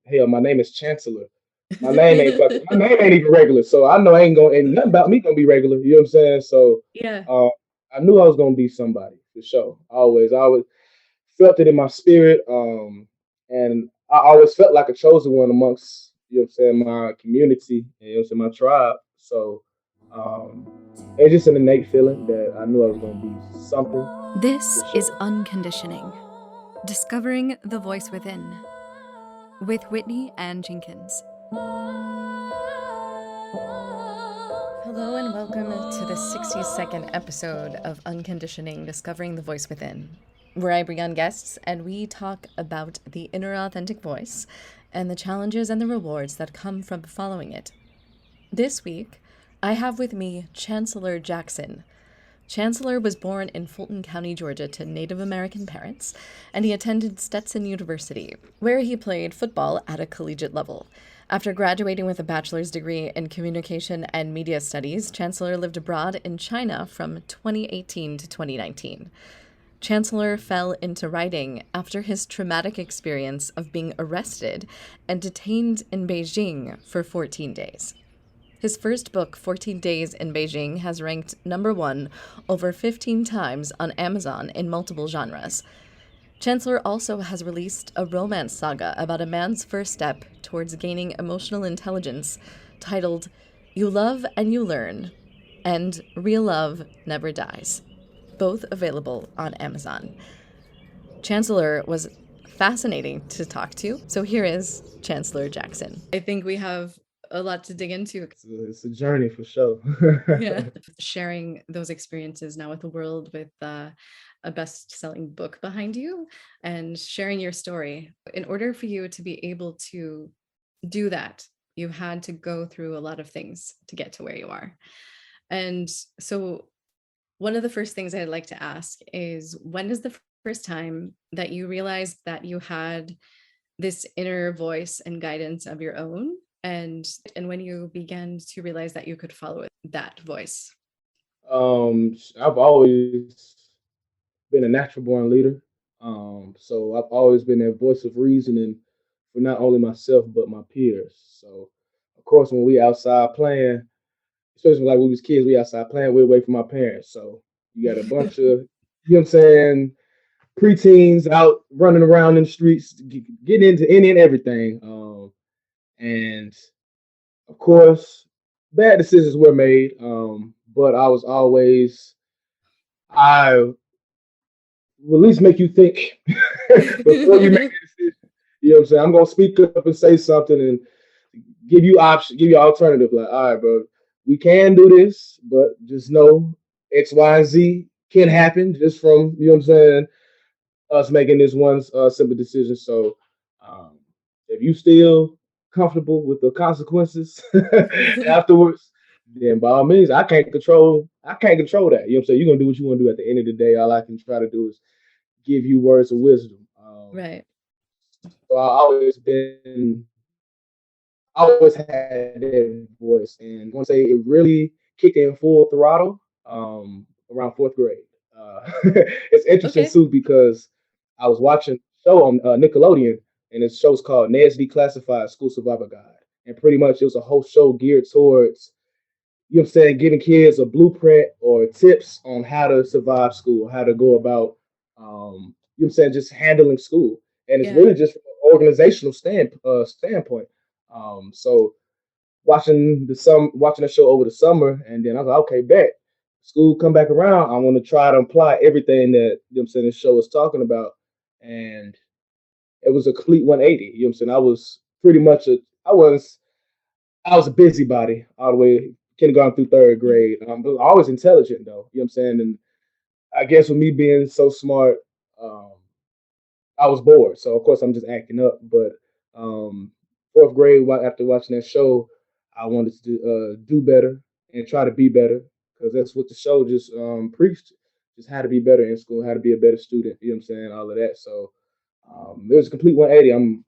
hell, my name is Chancellor. My name ain't even regular, so I know ain't nothing about me gonna be regular. You know what I'm saying? So Yeah. uh, I knew I was gonna be somebody for sure. I always felt it in my spirit, and I always felt like a chosen one amongst you know what I'm saying my community and you know what I'm saying my tribe. So um, it's just an innate feeling that I knew I was gonna be something for This is sure. Unconditioning, Discovering the Voice Within, with Whitney and Jenkins. Hello and welcome to the 60-second episode of Unconditioning, Discovering the Voice Within, where I bring on guests and we talk about the inner authentic voice and the challenges and the rewards that come from following it. This week, I have with me Chancellor Jackson. Chancellor was born in Fulton County, Georgia, to Native American parents, and he attended Stetson University, where he played football at a collegiate level. After graduating with a bachelor's degree in communication and media studies, Chancellor lived abroad in China from 2018 to 2019. Chancellor fell into writing after his traumatic experience of being arrested and detained in Beijing for 14 days. His first book, 14 Days in Beijing, has ranked number one over 15 times on Amazon in multiple genres. Chancellor also has released a romance saga about a man's first step towards gaining emotional intelligence titled You Love and You Learn and Real Love Never Dies, both available on Amazon. Chancellor was fascinating to talk to, so here is Chancellor Jackson. I think we have a lot to dig into. It's a journey for sure. Yeah. Sharing those experiences now with the world with a best-selling book behind you and sharing your story. In order for you to be able to do that, you had to go through a lot of things to get to where you are. And so one of the first things I'd like to ask is, when is the first time that you realized that you had this inner voice and guidance of your own, and when you began to realize that you could follow that voice? I've always been a natural born leader. So I've always been that voice of reasoning for not only myself but my peers. So of course when we outside playing, especially like we was kids, we outside playing, we away from our parents. So you got a bunch of you know what I'm saying, preteens out running around in the streets, getting into any and everything. And of course, bad decisions were made. But I was always I will at least make you think before you make a decision. You know what I'm saying? I'm gonna speak up and say something and give you option, give you alternative. Like, all right, bro, we can do this, but just know X, Y, and Z can happen just from you know what I'm saying. Us making this one simple decision. So, um, if you still comfortable with the consequences afterwards, then by all means, I can't control that. You know what I'm saying? You're gonna do what you want to do at the end of the day. All I can try to do is give you words of wisdom. Right. So I always been, I always had that voice, and I want to say it really kicked in full throttle around fourth grade. It's interesting Okay. too because I was watching a show on Nickelodeon, and this show's called Ned's Declassified School Survival Guide, and pretty much it was a whole show geared towards you know what I'm saying, giving kids a blueprint or tips on how to survive school, how to go about, you know what I'm saying, just handling school. And it's Yeah. really just from an organizational standpoint. So watching the show over the summer, and then I was like, okay, bet. School come back around. I want to try to apply everything that you know what I'm saying this show is talking about. And it was a complete 180. You know what I'm saying? I was a busybody all the way kindergarten through third grade. But always intelligent though. You know what I'm saying? And I guess with me being so smart, um, I was bored. So of course I'm just acting up. But fourth grade, after watching that show, I wanted to do better and try to be better because that's what the show just preached. Just how to be better in school, how to be a better student. You know what I'm saying? All of that. So it was a complete 180. I'm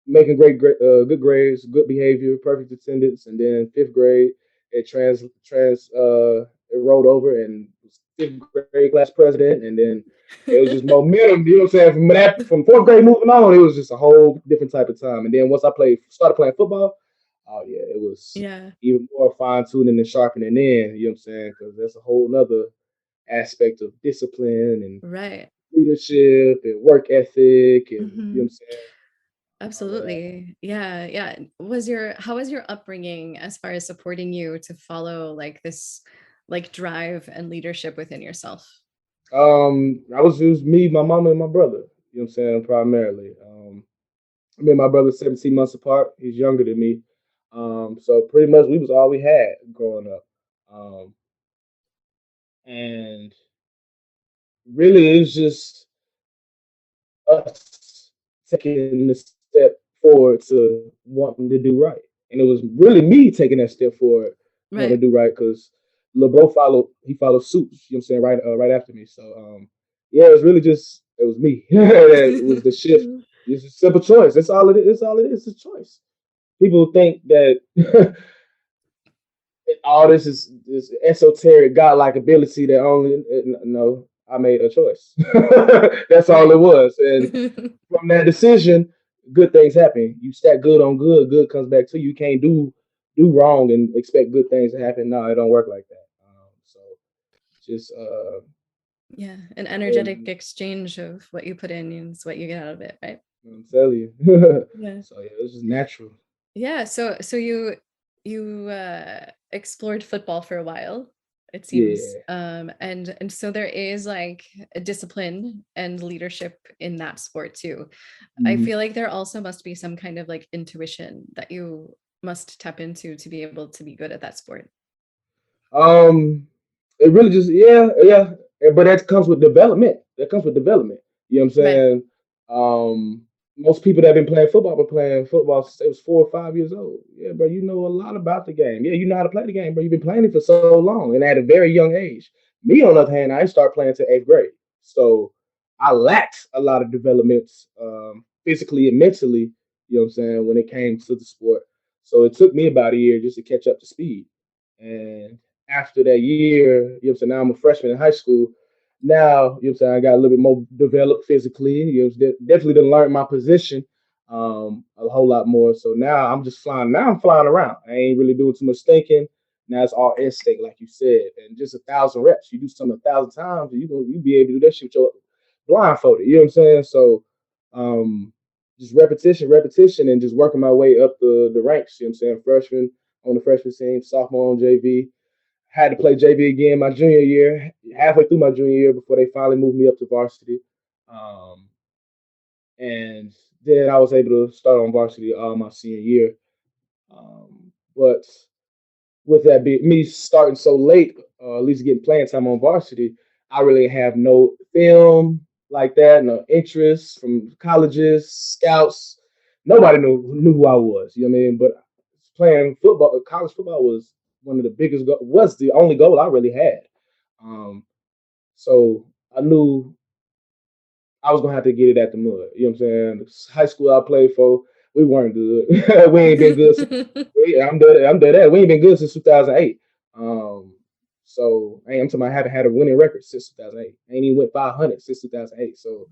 making good grades, good behavior, perfect attendance, and then fifth grade it it rolled over and fifth grade class president, and then it was just momentum. You know what I'm saying? From fourth grade moving on, it was just a whole different type of time. And then once I started playing football, oh yeah, it was Yeah, even more fine tuning and sharpening in. You know what I'm saying? Because that's a whole nother aspect of discipline and right. leadership and work ethic, and you know what Hmm. I'm saying, all of that. Absolutely. Yeah, yeah. How was your upbringing as far as supporting you to follow like this like drive and leadership within yourself? It was me, my mama, and my brother. You know what I'm saying, primarily. Me and my brother 17 months apart. He's younger than me. So pretty much we was all we had growing up. Um, and really it's just us taking the step forward to wanting to do right. And it was really me taking that step forward, wanting Right. to do right, because LeBron followed suit, you know what I'm saying, right after me. So yeah, it was really just it was me. That was the shift. It's a simple choice. That's all it is. That's all it is. It's a choice. People think that all this is this esoteric godlike ability that only no, I made a choice. That's all Right. it was. And from that decision, good things happen. You stack good on good, good comes back to you. You can't do wrong and expect good things to happen. No, it don't work like that. So just Yeah, an energetic and exchange of what you put in is what you get out of it, right? I'm telling you. Yeah. So yeah, it was just natural. Yeah, so you explored football for a while, it seems. Yeah. And so there is like a discipline and leadership in that sport too. I Mhm. feel like there also must be some kind of like intuition that you must tap into to be able to be good at that sport. Um, it really just yeah, but that comes with development. That comes with development. You know what I'm Right. saying? Um, most people that have been playing football since they was 4 or 5 years old. Yeah, bro, you know a lot about the game. Yeah, you know how to play the game, but you've been playing it for so long and at a very young age. Me, on the other hand, I didn't start playing to eighth grade, so I lacked a lot of development, physically and mentally. You know what I'm saying, when it came to the sport. So it took me about a year just to catch up to speed. And after that year, you know what I'm saying, now I'm a freshman in high school. Now, you know what I'm saying, I got a little bit more developed physically. You know, definitely didn't learn my position a whole lot more. So now I'm just flying. Now I'm flying around. I ain't really doing too much thinking. Now it's all instinct, like you said, and just 1,000 reps. You do something 1,000 times, you be able to do that shit with your blindfolded. You know what I'm saying? So, um, just repetition, and just working my way up the ranks. You know what I'm saying? Freshman on the freshman team, sophomore on JV. Had to play JV again my junior year, halfway through my junior year before they finally moved me up to varsity. Um, and then I was able to start on varsity my senior year. But with that being me starting so late, at least getting playing time on varsity, I really have no film like that, no interest from colleges, scouts. Nobody knew who I was. You know what I mean? But playing football, college football was one of the biggest. Was the only goal I really had. Um, so I knew I was gonna have to get it at the mud. You know what I'm saying? High school I played for, we weren't good. We ain't been good since I'm dead at. We ain't been good since 2008. Um, so hey, I'm talking about I haven't had a winning record since 2008. I ain't even went 500 since 2008. So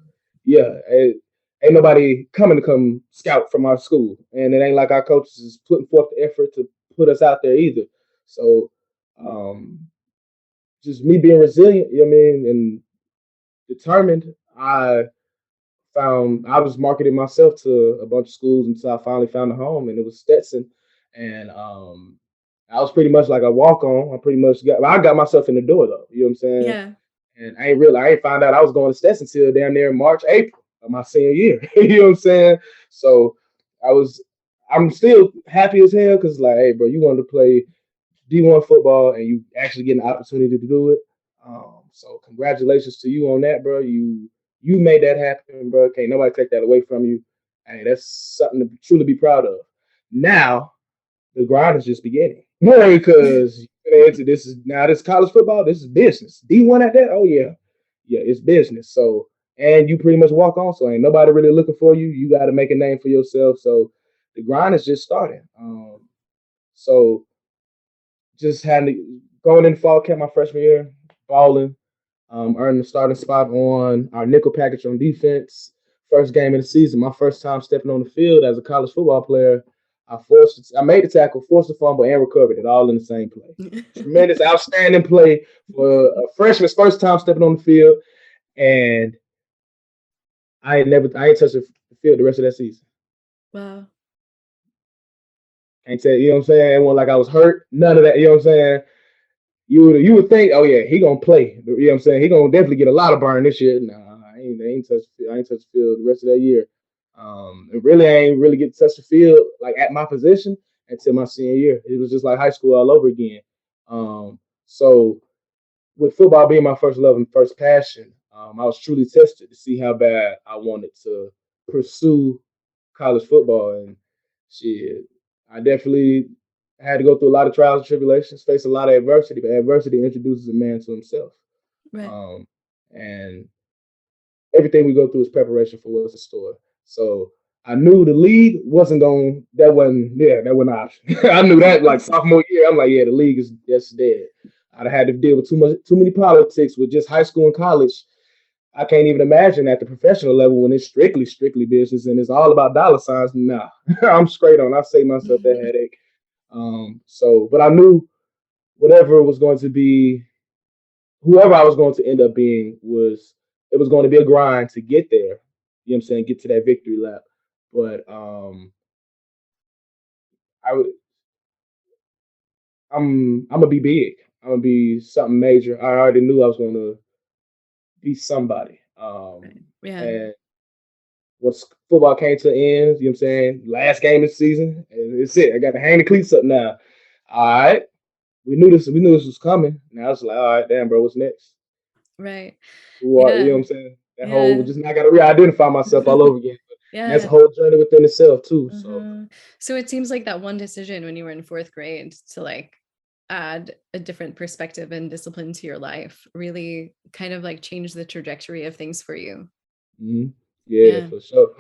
yeah, ain't nobody coming to come scout from our school, and it ain't like our coaches is putting forth the effort to put us out there either. So um, just me being resilient, you know what I mean, and determined. I was marketing myself to a bunch of schools until I finally found a home, and it was Stetson. And I was pretty much like a walk on. I got myself in the door though. You know what I'm saying? Yeah. And I ain't found out I was going to Stetson till damn near March, April of my senior year. You know what I'm saying? So I was I'm still happy as hell because like, hey, bro, you wanted to play D1 football and you actually get an opportunity to do it. So congratulations to you on that, bro. You made that happen, bro. Can't nobody take that away from you. Hey, that's something to truly be proud of. Now the grind is just beginning because this college football. This is business. D1 at that. Oh yeah, yeah, it's business. So and you pretty much walk on. So ain't nobody really looking for you. You got to make a name for yourself. So the grind is just starting. So just had to going in fall camp my freshman year, balling. Earned the starting spot on our nickel package on defense. First game of the season, my first time stepping on the field as a college football player. I made the tackle, forced the fumble, and recovered it all in the same play. Tremendous, outstanding play for a freshman's first time stepping on the field, and I ain't touched the field the rest of that season. Wow. Ain't tell you know what I'm saying? It wasn't like I was hurt, none of that. You know what I'm saying? You would think, oh yeah, he gonna play. You know what I'm saying? He gonna definitely get a lot of burn this year. Nah, I ain't touched the field the rest of that year. I ain't really get to touch the field like at my position until my senior year. It was just like high school all over again. So with football being my first love and first passion, I was truly tested to see how bad I wanted to pursue college football. And shit, I definitely had to go through a lot of trials and tribulations, face a lot of adversity, but adversity introduces a man to himself. Right. Um, and everything we go through is preparation for what's in store. So I knew the league wasn't going. That wasn't an option. I knew that like sophomore year. I'm like, yeah, the league is just dead. I'd had to deal with too many politics with just high school and college. I can't even imagine at the professional level when it's strictly business and it's all about dollar signs. Nah, I'm straight on. I saved myself that headache. But I knew whatever was going to be, whoever I was going to end up being was, it was going to be a grind to get there. You know what I'm saying? Get to that victory lap. But I would, I'm gonna be big. I'm gonna be something major. I already knew I was going to be somebody. Right. Yeah. And once football came to an end, you know what I'm saying? Last game of the season, it's it. I got to hang the cleats up now. All right. We knew this was coming. Now it's like, all right, damn, bro, what's next? Right. Who are, you Yeah. know what I'm saying? That whole Yeah. just now I gotta re-identify myself all over again. And that's a Yeah. whole journey within itself too. So So it seems like that one decision when you were in fourth grade to like add a different perspective and discipline to your life really kind of like changed the trajectory of things for you. mhm. Yeah, Yeah. for sure.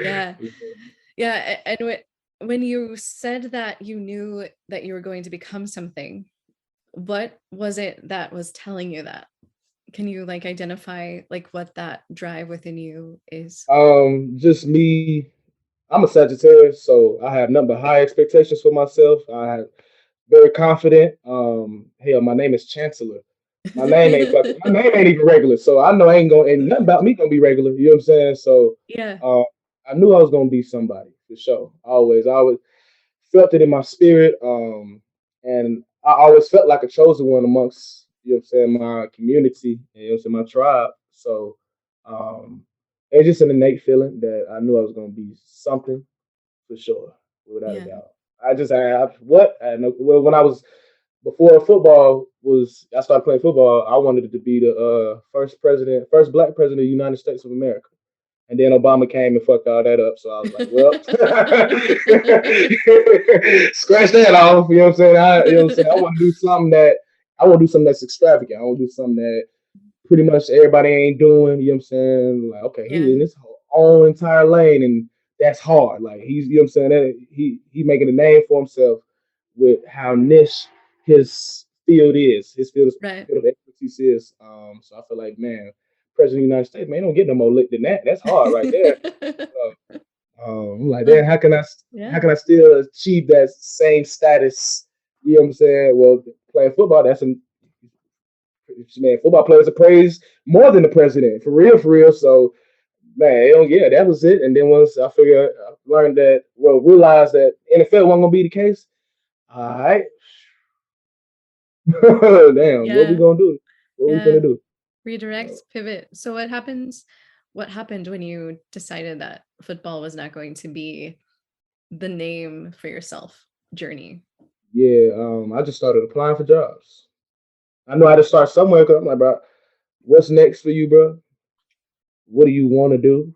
Yeah. For sure. Yeah. And when you said that you knew that you were going to become something, what was it that was telling you that? Can you like identify like what that drive within you is? Just me, I'm a Sagittarius, so I have nothing but high expectations for myself. I have very confident. Hell, my name is Chancellor. My name ain't even regular. So I know ain't nothing about me gonna be regular. You know what I'm saying? So Yeah. uh, I knew I was gonna be somebody for sure. I always felt it in my spirit. And I always felt like a chosen one amongst, you know what I'm saying, my community, and, you know what I'm saying, my tribe. So um it's just an innate feeling that I knew I was gonna be something for sure, without a Yeah. doubt. I know. Well, when I was before football was, I started playing football. I wanted it to be the first black president of the United States of America. And then Obama came and fucked all that up. So I was like, well, scratch that off. You know what I'm saying? You know what I'm saying? I want to do something that's extravagant. I want to do something that pretty much everybody ain't doing. You know what I'm saying? Like, okay, he Yeah. in his own entire lane, and that's hard. Like he's, you know what I'm saying? He making a name for himself with how niche his field is. His Right. field of expertise is. So I feel like, man, President of the United States, man, don't get no more lit than that. That's hard right there. So, I'm like, Well, then how yeah. can I still achieve that same status? You know what I'm saying? Well, playing football, that's a man. Football players are praised more than the president, for real, for real. So, man, yeah, that was it. And then once I learned that, well, realized that NFL wasn't gonna be the case. All right, damn, what we Yeah. gonna do? What we gonna Yeah. do? Redirect, So, pivot. So what happened when you decided that football was not going to be the name for yourself journey? yeah, I just started applying for jobs. I know I had to start somewhere because I'm like, bro, what's next for you, bro? What do you want to do?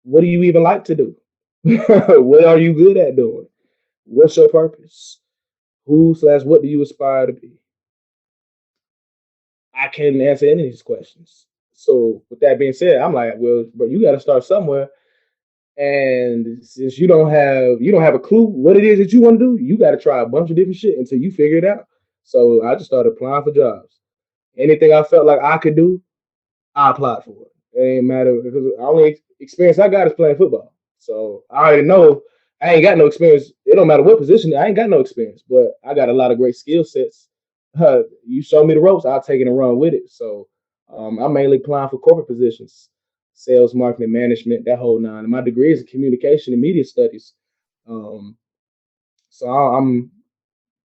What do you even like to do? What are you good at doing? What's your purpose? Who/what do you aspire to be? I can't answer any of these questions. So with that being said, I'm like, well, but you got to start somewhere. And since you don't have a clue what it is that you want to do, you got to try a bunch of different shit until you figure it out. So I just started applying for jobs. Anything I felt like I could do, I applied for it. It ain't matter because the only experience I got is playing football. So I already know I ain't got no experience. It don't matter what position. I ain't got no experience, but I got a lot of great skill sets. You show me the ropes, I'll take it and run with it. So I'm mainly applying for corporate positions, sales, marketing, management, that whole nine. And my degree is in communication and media studies. Um, I'm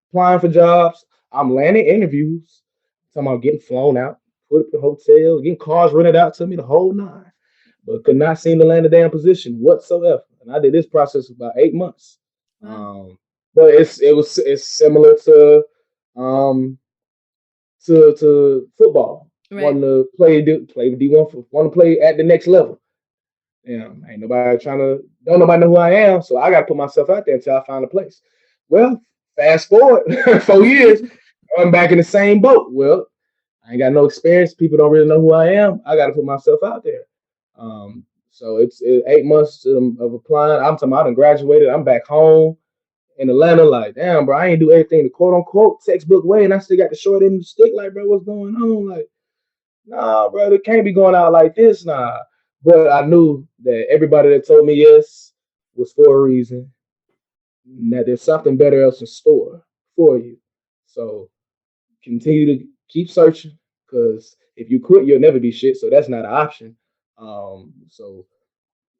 applying for jobs. I'm landing interviews. Talking about getting flown out, put up in hotels, getting cars rented out to me, the whole nine. But could not seem to land a damn position whatsoever. And I did this process for about 8 months. Wow. But it's similar um to football. Right. Want to play D1, want to play at the next level. Ain't nobody trying to, don't nobody know who I am, so I got to put myself out there until I find a place. Well, fast forward 4 years, I'm back in the same boat. Well, I ain't got no experience. People don't really know who I am. I got to put myself out there. So it's 8 months of applying. I'm talking about I done graduated. I'm back home in Atlanta. Like, damn, bro, I ain't do everything the quote unquote textbook way, and I still got the short end of the stick. Like, bro, what's going on? Like, nah, bro, it can't be going out like this, nah. But I knew that everybody that told me yes was for a reason, and that there's something better else in store for you. So continue to keep searching, because if you quit, you'll never be shit. So that's not an option. So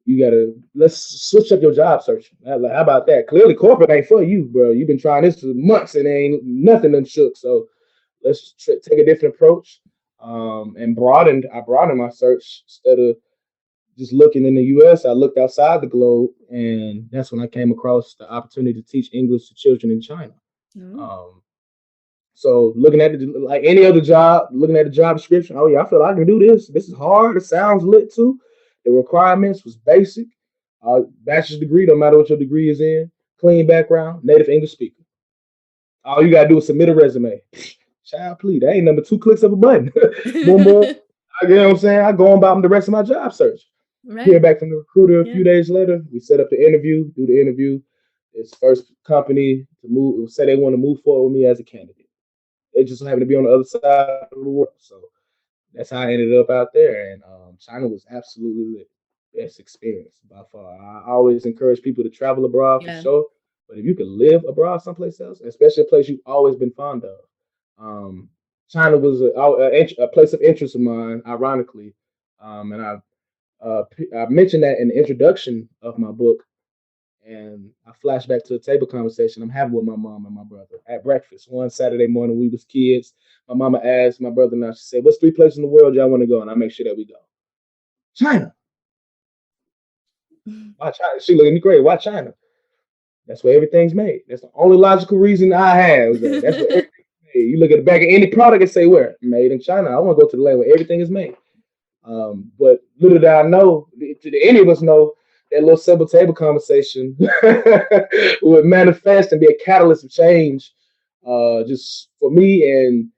you gotta, let's switch up your job search. Like, how about that? Clearly, corporate ain't for you, bro. You've been trying this for months and ain't nothing done shook. So let's take a different approach. And I broadened my search instead of just looking in the U.S. I looked outside the globe, and that's when I came across the opportunity to teach English to children in China. Oh. Um, so looking at it like any other job, looking at the job description, oh yeah, I feel like I can do this. This is hard. It sounds lit too. The requirements was basic. Bachelor's degree, no matter what your degree is in, clean background, native English speaker. All you gotta do is submit a resume. Child, please, that ain't number two clicks of a button. Boom, boom. You know what I'm saying? I go on about the rest of my job search. Hear Right. back from the recruiter a Yeah. few days later. We set up the interview, do the interview. It's first company to move, say they want to move forward with me as a candidate. It just happened to be on the other side of the world. So that's how I ended up out there. And China was absolutely lit. Best experience by far. I always encourage people to travel abroad for Yeah. sure. But if you could live abroad someplace else, especially a place you've always been fond of, um, China was a place of interest of mine, ironically. And I mentioned that in the introduction of my book, and I flash back to a table conversation I'm having with my mom and my brother at breakfast one Saturday morning. We was kids. My mama asked my brother and I. She said, "What's three places in the world y'all want to go?" And I make sure that we go. China. Why China? She looked at me crazy. Why China? That's where everything's made. That's the only logical reason I have. Was that. That's where everything's made. You look at the back of any product and say where? Made in China. I want to go to the land where everything is made. But little did I know, did any of us know, that little simple table conversation would manifest and be a catalyst of change, just for me and,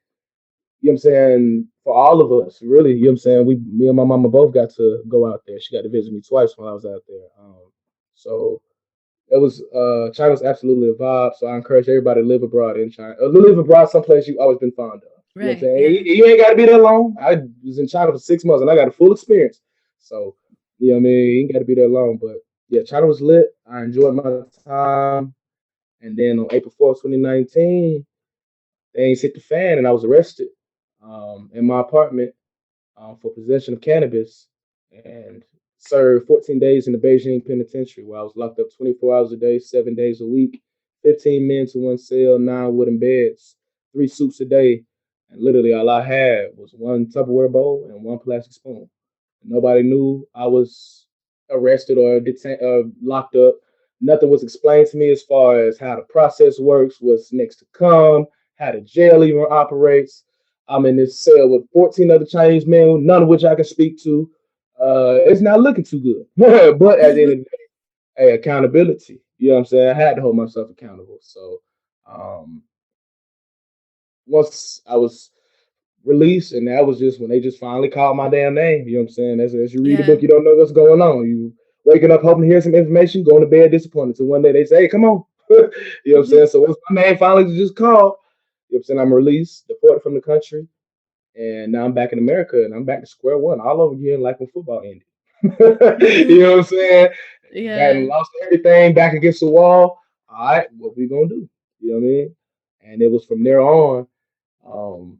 you know what I'm saying, for all of us, really. You know what I'm saying? Me and my mama both got to go out there. She got to visit me twice while I was out there. So it was China's absolutely a vibe. So I encourage everybody to live abroad in China, or live abroad someplace you've always been fond of. You know what I'm Right. saying? Yeah. You ain't got to be there long. I was in China for 6 months and I got a full experience. So you know what I mean? You ain't got to be there long. But yeah, China was lit. I enjoyed my time. And then on April 4th, 2019, things hit the fan and I was arrested in my apartment for possession of cannabis and served 14 days in the Beijing penitentiary where I was locked up 24 hours a day, 7 days a week, 15 men to one cell, nine wooden beds, three soups a day. And literally all I had was one Tupperware bowl and one plastic spoon. Nobody knew I was arrested or locked up. Nothing was explained to me as far as how the process works, what's next to come, how the jail even operates. I'm in this cell with 14 other Chinese men, none of which I can speak to. It's not looking too good. But at the end of the day, hey, accountability. You know what I'm saying? I had to hold myself accountable. So um, once I was released, and that was just when they just finally called my damn name. You know what I'm saying? As you read the Yeah. book, you don't know what's going on. You waking up hoping to hear some information, going to bed disappointed. So one day they say, "Hey, come on." You know what I'm saying? So once my name finally just called, you know what I'm saying, I'm released, deported from the country. And now I'm back in America, and I'm back to square one all over again, like when football ended. You know what I'm saying? Back and Yeah. lost everything, back against the wall. All right, what we gonna do? You know what I mean? And it was from there on. Um,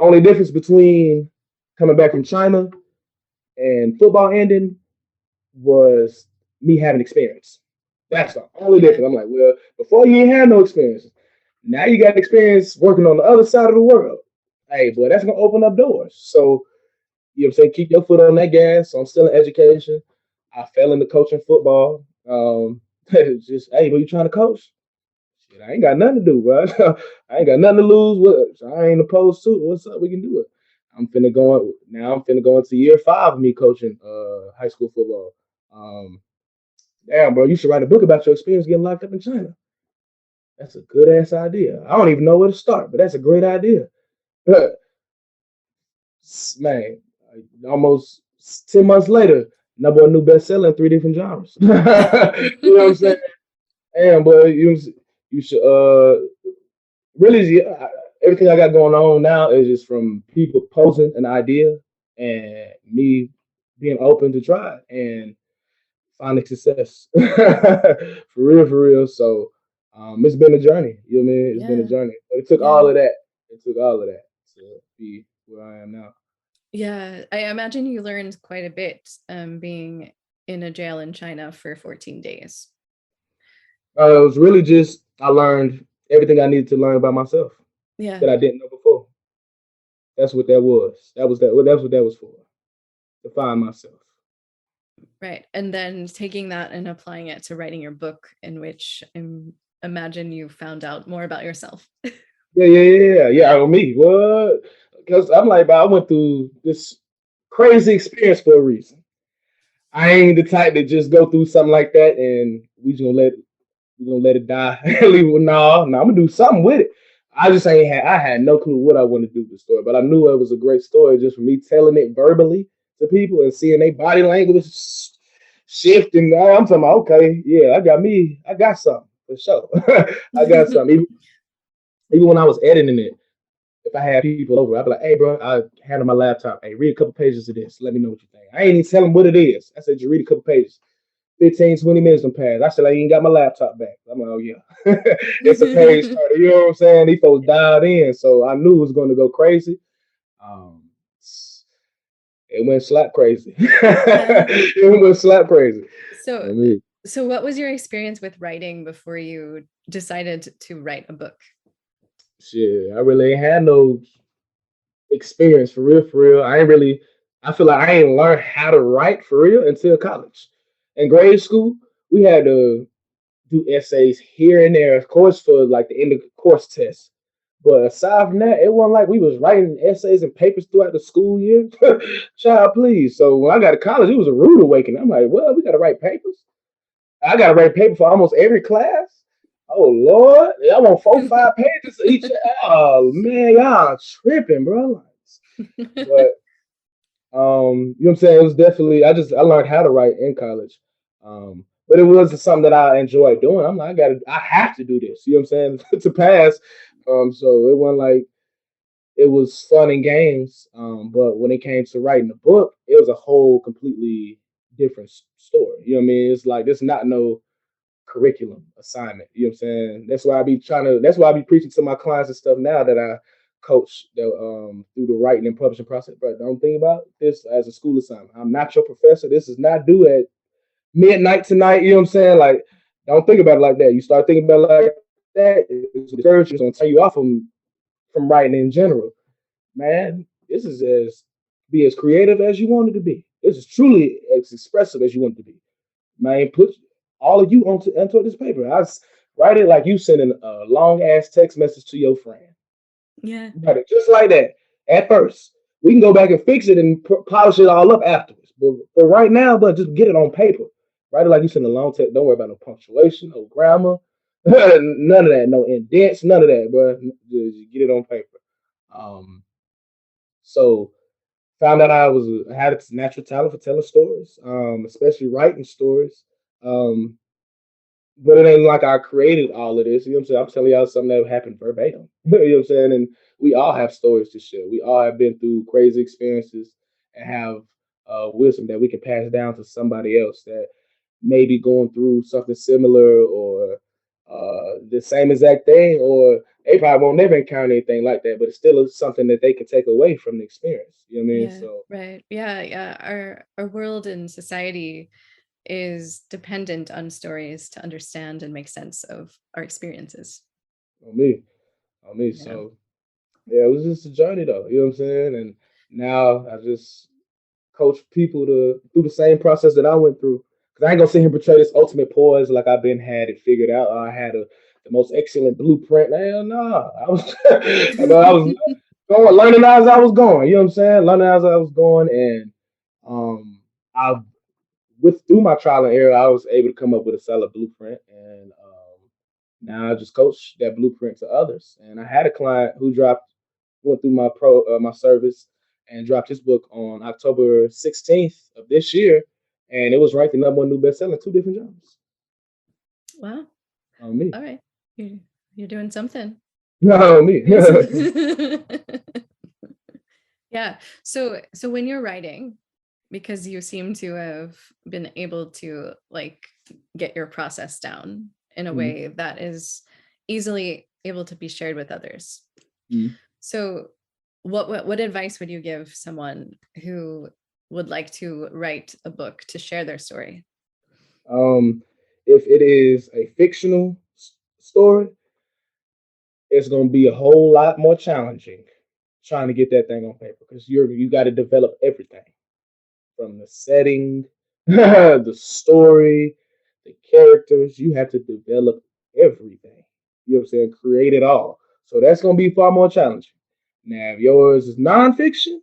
Only difference between coming back from China and football ending was me having experience. That's Right. the only Yeah. difference. I'm like, well, before you ain't had no experience. Now you got experience working on the other side of the world. Hey, boy, that's gonna open up doors. So you know what I'm saying? Keep your foot on that gas. So I'm still in education. I fell into coaching football. Just hey, but you trying to coach? Shit, I ain't got nothing to do, bro. I ain't got nothing to lose. With. So I ain't opposed to it. What's up? We can do it. I'm finna go into year 5 of me coaching high school football. Um, Damn, bro, you should write a book about your experience getting locked up in China. That's a good ass idea. I don't even know where to start, but that's a great idea. Man, almost 10 months later, number one new bestseller in 3 different genres. You know what I'm saying? And but you should really yeah, everything I got going on now is just from people posing an idea and me being open to try it and finding success. For real. So it's been a journey. You know what I mean? It's been a Yeah. journey. But it took Yeah. all of that. It took all of that to be where I am now. Yeah. I imagine you learned quite a bit being in a jail in China for 14 days. It was really just I learned everything I needed to learn about myself Yeah. that I didn't know before. That's what that was. That's what that was for. To find myself. Right. And then taking that and applying it to writing your book, in which I imagine you found out more about yourself. Yeah. Me. What? Because I'm like, I went through this crazy experience for a reason. I ain't the type to just go through something like that and we're gonna let it die. Leave it. No, I'm gonna do something with it. I had no clue what I wanted to do with the story, but I knew it was a great story just from me telling it verbally to people and seeing their body language shift. And I'm talking about, okay, yeah, I got something for sure. I got something. Even when I was editing it, if I had people over, I'd be like, hey, bro, I hand them my laptop. Hey, read a couple pages of this. Let me know what you think. I ain't even tell them what it is. I said, you read a couple pages. 15, 20 minutes and passed. I said, I ain't got my laptop back. I'm like, oh, yeah. It's a page starter. You know what I'm saying? These folks dialed in. So I knew it was going to go crazy. Um, it went slap crazy. Yeah. It went slap crazy. I So mean, so what was your experience with writing before you decided to write a book? shit, I really ain't had no experience for real, for real. I feel like I ain't learned how to write for real until college. In grade school, we had to do essays here and there, of course, for like the end of course test. But aside from that, it wasn't like we was writing essays and papers throughout the school year. Child, please. So when I got to college, it was a rude awakening. I'm like, well, we got to write papers. I got to write paper for almost every class. Oh Lord, I want 4, 5 pages each. Oh man, y'all tripping, bro. But you know what I'm saying? It was definitely I learned how to write in college. But it was something that I enjoyed doing. I'm like, I have to do this. You know what I'm saying? To pass. So it wasn't like it was fun and games. But when it came to writing the book, it was a whole completely different story. You know what I mean? It's like there's not no curriculum assignment. You know what I'm saying? That's why I be preaching to my clients and stuff now that I coach through the writing and publishing process. But don't think about this as a school assignment. I'm not your professor. This is not due at midnight tonight. You know what I'm saying? Like, don't think about it like that. You start thinking about it like that, it's discouraging. It's gonna turn you off from writing in general. Man, this is as be as creative as you want it to be. This is truly as expressive as you want it to be. Man, put all of you onto this paper. Write it like you sending a long ass text message to your friend. Yeah. Write it just like that at first. We can go back and fix it and polish it all up afterwards. But for right now, but just get it on paper. Write it like you send a long text. Don't worry about no punctuation, no grammar, none of that, no indents, none of that, bro. Just get it on paper. Um, so found out I had a natural talent for telling stories, especially writing stories. Um, but it ain't like I created all of this. You know what I'm saying? I'm telling y'all something that happened verbatim. You know what I'm saying? And we all have stories to share. We all have been through crazy experiences and have wisdom that we can pass down to somebody else that may be going through something similar or the same exact thing, or they probably won't never encounter anything like that, but it's still something that they can take away from the experience. You know what I mean? Yeah, So, right. Yeah, yeah. Our world and society is dependent on stories to understand and make sense of our experiences. on me, on me. Yeah. So, yeah, it was just a journey though. You know what I'm saying? And now I just coach people to through the same process that I went through. Cause I ain't gonna sit here and portray this ultimate poise like I've been had it figured out. Or I had the most excellent blueprint. Hell no, I was, I was going learning as I was going. You know what I'm saying? Learning as I was going, and I with through my trial and error, I was able to come up with a solid blueprint, and now I just coach that blueprint to others. And I had a client who dropped went through my service and dropped his book on October 16th of this year, and it was ranked the number one new bestseller in two different genres. Wow. On me, All right. You're, you're doing something. no on me. Yeah. So when you're writing, because you seem to have been able to like get your process down in a Mhm, way that is easily able to be shared with others. mhm. So what advice would you give someone who would like to write a book to share their story? Um, if it is a fictional story, it's gonna be a whole lot more challenging trying to get that thing on paper because you got to develop everything from the setting, the story, the characters. You have to develop everything. You know what I'm saying? Create it all. So that's going to be far more challenging. Now, if yours is nonfiction,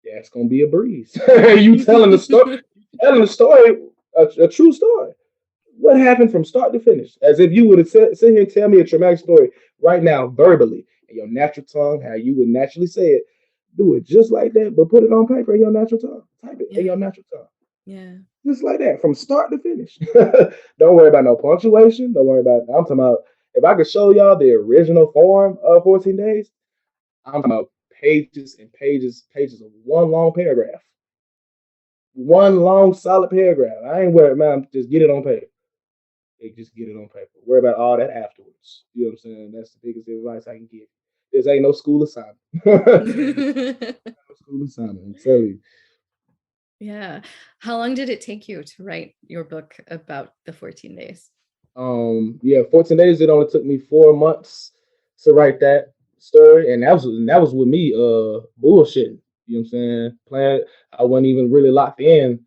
that's going to be a breeze. You telling the story, a true story. What happened from start to finish? As if you would have sit here and tell me a traumatic story right now, verbally, in your natural tongue, how you would naturally say it. Do it just like that, but put it on paper in your natural tongue. Type it in Yeah. your natural tongue. Yeah. Just like that, from start to finish. Don't worry about no punctuation. Don't worry about. I'm talking about if I could show y'all the original form of 14 days. I'm talking about pages and pages, pages of one long paragraph, one long solid paragraph. I ain't worried, man. Just get it on paper. Just get it on paper. Worry about all that afterwards. You know what I'm saying? That's the biggest advice I can give. This ain't no school assignment. No school assignment. I'm telling you. Yeah. How long did it take you to write your book about the 14 days? Yeah, 14 days. It only took me 4 months to write that story, and that was with me bullshitting. You know what I'm saying? Playing, I wasn't even really locked in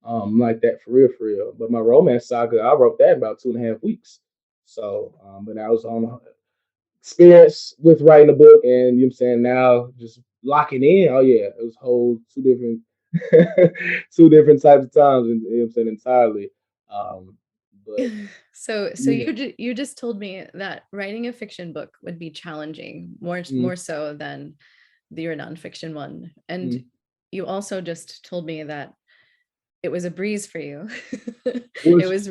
like that for real, for real. But my romance saga, I wrote that in about 2.5 weeks. So, but I was on experience with writing a book, and you know what I'm saying, now just locking in. Oh yeah, it was whole two different two different types of times, and you know what I'm saying, entirely. But So yeah. you just told me that writing a fiction book would be challenging Mm, more so than your nonfiction one. And mm. you also just told me that it was a breeze for you. It Which was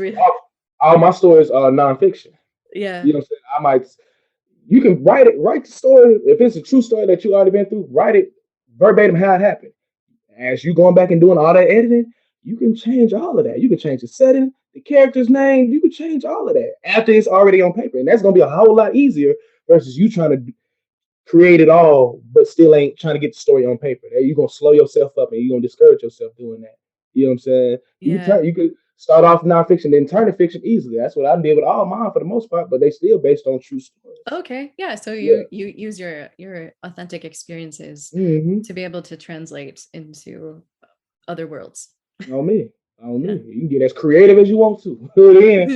all my stories are nonfiction. yeah. You know what I'm saying? I might you can write the story if it's a true story that you already been through. Write it verbatim how it happened. As you going back and doing all that editing, you can change all of that. You can change the setting, the character's name. You can change all of that after it's already on paper, and that's gonna be a whole lot easier versus you trying to create it all, but still ain't trying to get the story on paper. You're gonna slow yourself up and you're gonna discourage yourself doing that. You know what I'm saying? Yeah. You could start off nonfiction, then turn to fiction easily. That's what I did with all mine for the most part, but they still based on true stories. Okay. Yeah. So Yeah. you use your authentic experiences Mm-hmm. to be able to translate into other worlds. On me. On me. Yeah. You can get as creative as you want to. Then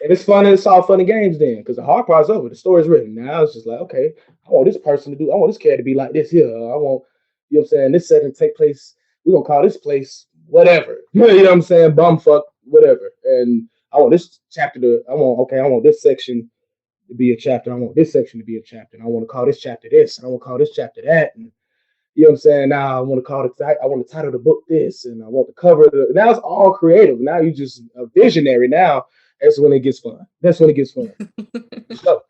and it's fun and it's all fun and games then, because the hard part's over. The story's written. Now it's just like, okay, I want this person to do, I want this character to be like this here. I want, you know what I'm saying, this setting take place, we're gonna call this place whatever. You know what I'm saying? Bumfuck, whatever. And I want this chapter to, I want this section to be a chapter. I want this section to be a chapter. And I want to call this chapter this. And I want to call this chapter that. And You know what I'm saying? Now I want to call it. I want to title the book this, and I want the cover. Now it's all creative. Now you just a visionary. Now that's when it gets fun. That's when it gets fun. So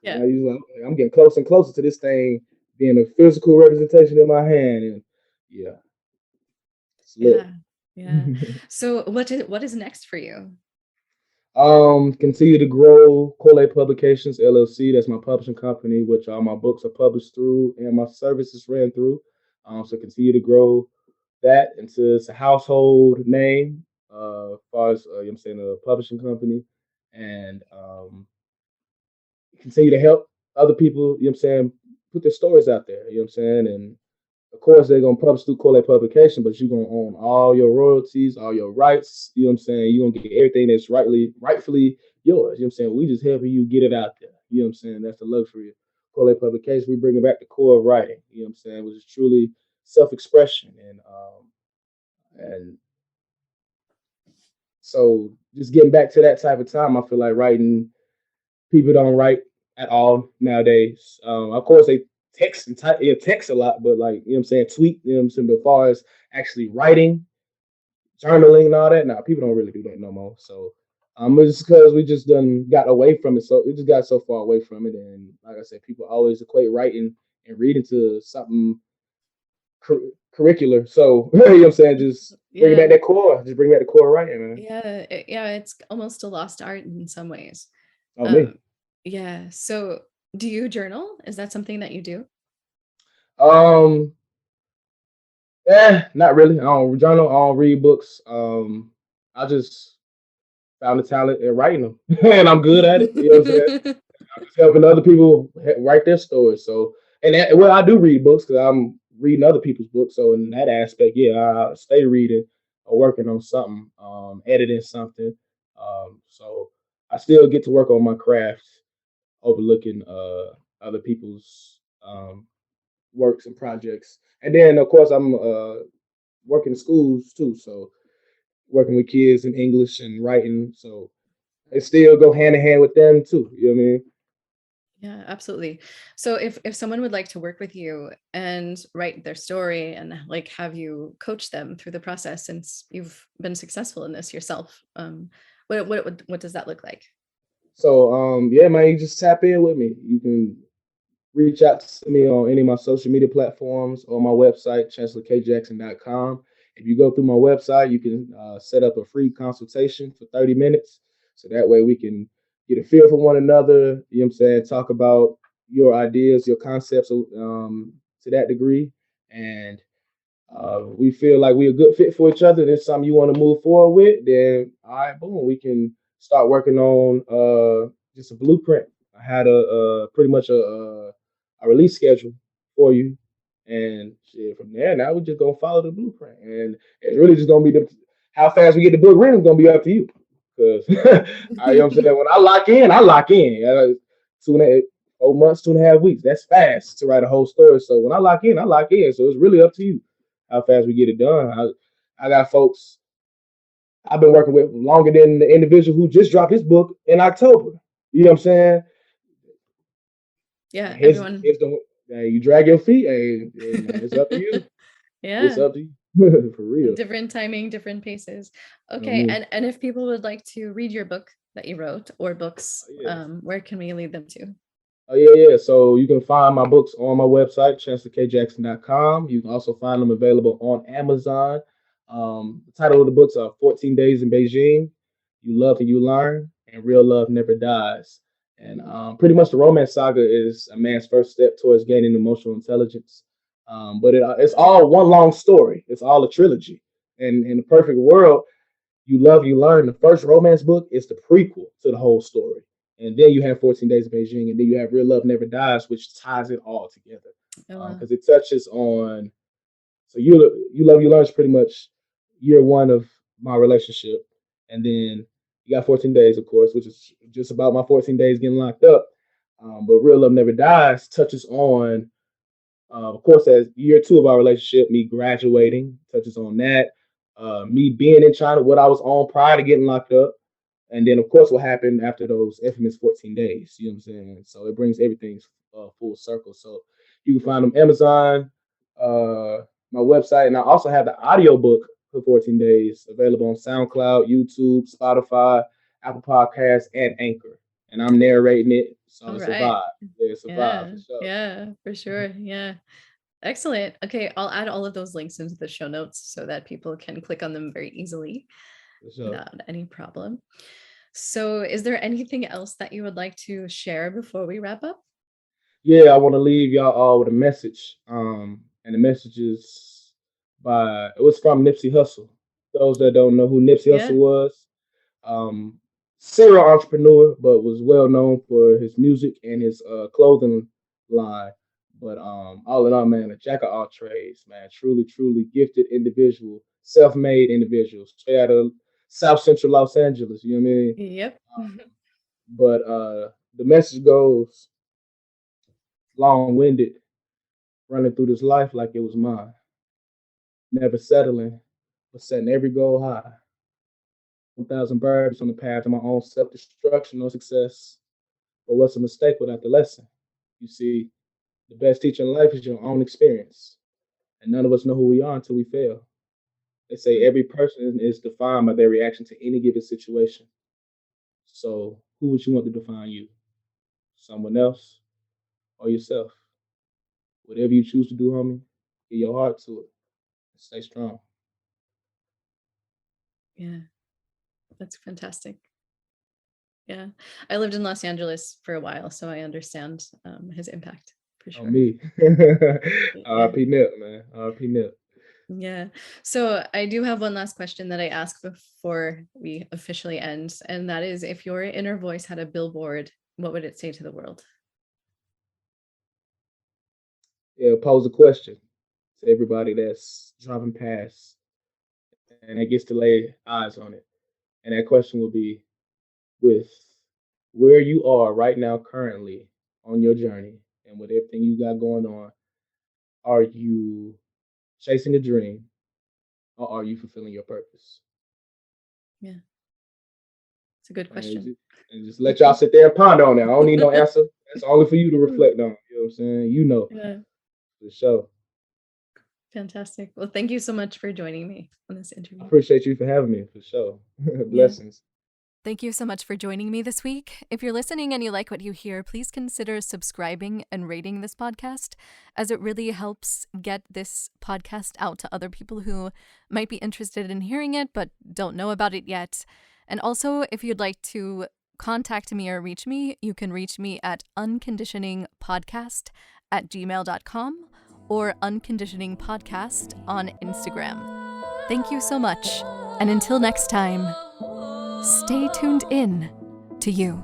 Yeah. now you like, okay, I'm getting closer and closer to this thing being a physical representation in my hand, and yeah, it's lit. Yeah. Yeah. So what is next for you? Continue to grow Collate Publications LLC. That's my publishing company, which all my books are published through and my services ran through. So continue to grow that into it's a household name, as far as you know what I'm saying, a publishing company, and continue to help other people. You know what I'm saying, put their stories out there. You know what I'm saying, and of course, they're gonna publish through Collate Publication, but you're gonna own all your royalties, all your rights. You know what I'm saying? You're gonna get everything that's rightfully yours. You know what I'm saying? We just helping you get it out there. You know what I'm saying? That's the luxury of Collate Publication. We bring it back to core of writing. You know what I'm saying? Which is truly self-expression, and so just getting back to that type of time, I feel like writing people don't write at all nowadays. Of course, they text and type, yeah, text a lot, but like, you know what I'm saying, tweet, you know what I'm saying, but as far as actually writing, journaling, and all that, now people don't really do that no more. So, it's because we just done got away from it. So, we just got so far away from it. And like I said, people always equate writing and reading to something curricular. So, you know what I'm saying, just bring back Yeah. that core, just bring back the core writing, man. Yeah, it's almost a lost art in some ways. Oh, me. Um, yeah. So, do you journal? Is that something that you do? Um, not really. I don't journal. I don't read books. I just found the talent in writing them, and I'm good at it. You know what I'm saying? I'm just helping other people write their stories. So, and well, I do read books because I'm reading other people's books. So, in that aspect, yeah, I stay reading or working on something, editing something. So, I still get to work on my craft, overlooking other people's works and projects. And then, of course, I'm working in schools too. So working with kids in English and writing. So it still go hand in hand with them too. You know what I mean? Yeah, absolutely. So if someone would like to work with you and write their story and like have you coach them through the process since you've been successful in this yourself, what does that look like? So yeah, man, you just tap in with me. You can reach out to me on any of my social media platforms or my website, chancellorkjackson.com. If you go through my website, you can set up a free consultation for 30 minutes. So that way we can get a feel for one another. You know what I'm saying? Talk about your ideas, your concepts to that degree. And we feel like we're a good fit for each other, and it's something you want to move forward with, then all right, boom, we can start working on just a blueprint. I had a pretty much a release schedule for you, and shit, from there now we're just gonna follow the blueprint, and it's really just gonna be the how fast we get the book written is gonna be up to you, because I, you know what I'm saying, when I lock in, I lock in. 4 months, 2.5 weeks. That's fast to write a whole story. So when I lock in, I lock in. So it's really up to you how fast we get it done. I got folks I've been working with longer than the individual who just dropped his book in October. You know what I'm saying? Yeah, And everyone. here's the you drag your feet. Hey, man, it's up to you. It's Yeah, up to you for real. different timing, different paces. You know Okay, me. and if people would like to read your book that you wrote or books, Yeah. where can we lead them to? Oh yeah. So you can find my books on my website, chancellorkjackson.com. You can also find them available on Amazon. The title of the books are 14 Days in Beijing, You Love and You Learn, and Real Love Never Dies. And pretty much the romance saga is a man's first step towards gaining emotional intelligence. But it's all one long story. It's all a trilogy. And in the perfect world, you Love, You Learn, the first romance book, is the prequel to the whole story. And then you have 14 Days of Beijing, and then you have Real Love Never Dies, which ties it all together. Oh, wow. Because it touches on, so you Love, You Learn is pretty much year one of my relationship. And then you got 14 Days, of course, which is just about my 14 days getting locked up. But Real Love Never Dies touches on of course, as year two of our relationship, me graduating touches on that. Me being in China, what I was on prior to getting locked up, and then of course what happened after those infamous 14 days. You know what I'm saying? So it brings everything full circle. So you can find them Amazon. my website, and I also have the audiobook for 14 days available on SoundCloud, YouTube, Spotify, Apple Podcasts, and Anchor. And I'm narrating it, so All it's a right. vibe. Yeah, it's a vibe Yeah. for sure. Yeah, for sure. Yeah. Excellent. Okay, I'll add all of those links into the show notes so that people can click on them very easily For sure. without any problem. So, is there anything else that you would like to share before we wrap up? Yeah, I want to leave y'all all with a message. And the message is it was from Nipsey Hussle. Those that don't know who Nipsey Yeah. Hussle was, um, serial entrepreneur, but was well known for his music and his clothing line. But all in all, man, a jack of all trades, man. Truly, truly gifted individual, self-made individual, straight out of South Central Los Angeles. You know what I mean? Yep. But the message goes long-winded, running through this life like it was mine, never settling, but setting every goal high. 1,000 birds on the path to my own self-destruction, no success. But what's a mistake without the lesson? You see, the best teacher in life is your own experience. And none of us know who we are until we fail. They say every person is defined by their reaction to any given situation. So who would you want to define you? Someone else or yourself? Whatever you choose to do, homie, give your heart to it. Stay strong. Yeah, that's fantastic. Yeah. I lived in Los Angeles for a while, so I understand his impact for On sure. me. Yeah. RP Nip, man. RP Nip. Yeah. So I do have one last question that I ask before we officially end, and that is if your inner voice had a billboard, what would it say to the world? Yeah, pose a question to everybody that's driving past and it gets to lay eyes on it. And that question will be with where you are right now, currently on your journey, and with everything you got going on, are you chasing a dream or are you fulfilling your purpose? Yeah. It's a good And question. just let y'all sit there and ponder on that. I don't need no answer. That's only for you to reflect on. You know what I'm saying? You know, Yeah. for sure. Fantastic. Well, thank you so much for joining me on this I interview. appreciate you for having me, for sure. Yeah. Blessings. Thank you so much for joining me this week. If you're listening and you like what you hear, please consider subscribing and rating this podcast, as it really helps get this podcast out to other people who might be interested in hearing it but don't know about it yet. And also, if you'd like to contact me or reach me, you can reach me at unconditioningpodcast@gmail.com or unconditioningpodcast on Instagram. Thank you so much. And until next time, stay tuned in to you.